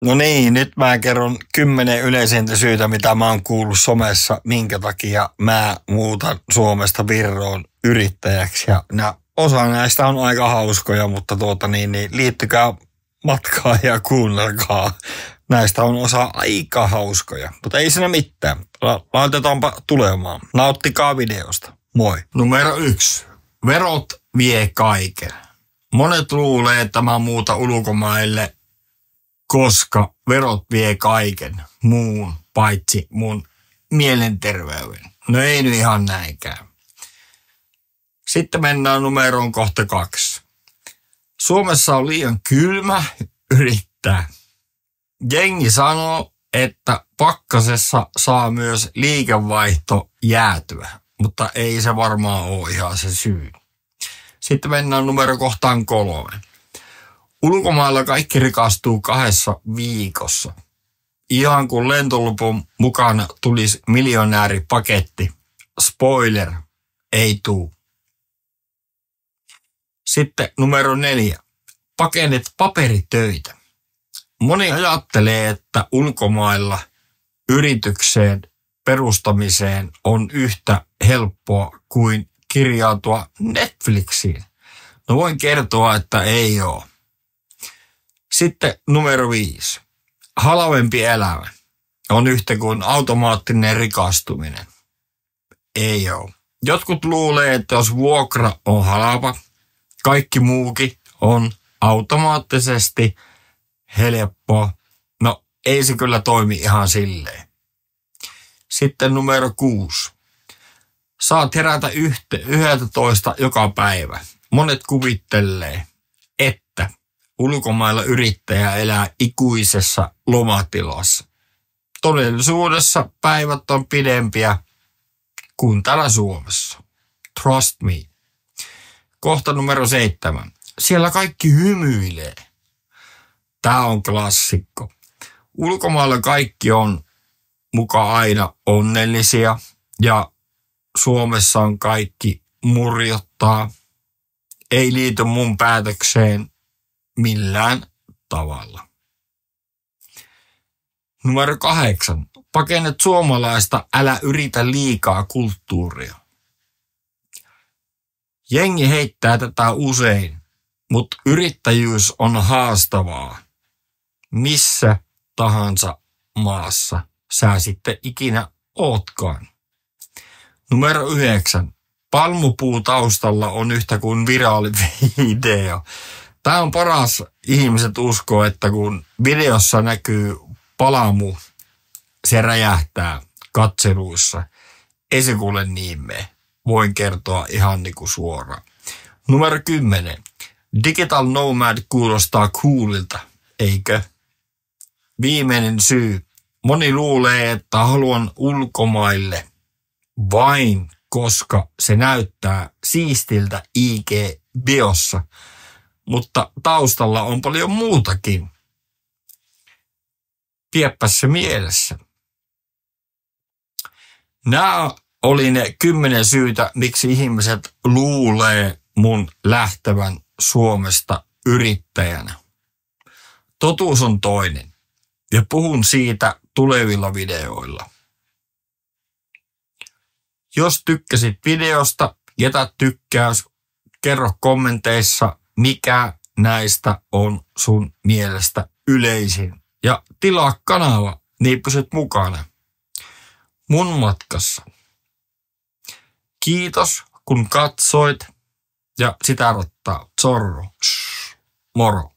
No niin, nyt mä kerron 10 yleisintä syytä, mitä mä oon kuullut somessa, minkä takia mä muutan Suomesta Virroon yrittäjäksi. Ja osa näistä on aika hauskoja, mutta liittykää matkaan ja kuunnelkaa. Näistä on osa aika hauskoja, mutta ei siinä mitään. Laitetaanpa tulemaan. Nauttikaa videosta. Moi. Numero 1. Verot vie kaiken. Monet luulee, että mä muutan ulkomaille, koska verot vie kaiken muun paitsi mun mielenterveyden. No ei nyt ihan näinkään. Sitten mennään numeroon kohta 2. Suomessa on liian kylmä yrittää. Jengi sanoo, että pakkasessa saa myös liikevaihto jäätyä, mutta ei se varmaan ole ihan se syy. Sitten mennään numero kohtaan 3. Ulkomailla kaikki rikastuu 2 viikossa. Ihan kun lentolipun mukana tulisi miljonääripaketti. Spoiler, ei tuu. Sitten numero 4. Pakenet paperitöitä. Moni ajattelee, että ulkomailla yritykseen perustamiseen on yhtä helppoa kuin kirjautua Netflixiin. No voin kertoa, että ei ole. Sitten numero 5. Halvempi elämä on yhtä kuin automaattinen rikastuminen. Ei ole. Jotkut luulee, että jos vuokra on halpa, kaikki muukin on automaattisesti helppoa. No ei se kyllä toimi ihan silleen. Sitten numero 6. Saat herätä 11 joka päivä. Monet kuvittelee, että ulkomailla yrittäjä elää ikuisessa lomatilassa. Todellisuudessa päivät on pidempiä kuin täällä Suomessa. Trust me. Kohta numero 7. Siellä kaikki hymyilee. Tämä on klassikko. Ulkomailla kaikki on muka aina onnellisia ja Suomessa on kaikki murjottaa. Ei liity mun päätökseen millään tavalla. Numero 8. Pakennet suomalaista, älä yritä liikaa kulttuuria. Jengi heittää tätä usein, mutta yrittäjyys on haastavaa. Missä tahansa maassa sä sitten ikinä ootkaan. Numero 9. Palmupuu taustalla on yhtä kuin viraalivideo. Tämä on paras. Ihmiset uskoo, että kun videossa näkyy palamu, se räjähtää katseluissa. Ei se kuule niin mene. Voin kertoa ihan niinku suoraan. Numero 10. Digital nomad kuulostaa coolilta, eikö? Viimeinen syy. Moni luulee, että haluan ulkomaille vain koska se näyttää siistiltä IG-biossa, mutta taustalla on paljon muutakin. Piepäs se mielessä. Nämä oli ne 10 syytä, miksi ihmiset luulee mun lähtevän Suomesta yrittäjänä. Totuus on toinen ja puhun siitä tulevilla videoilla. Jos tykkäsit videosta, jätä tykkäys, kerro kommenteissa, mikä näistä on sun mielestä yleisin. Ja tilaa kanava, niin pysyt mukana mun matkassa. Kiitos kun katsoit ja sitä odottaa Zorro. Moro.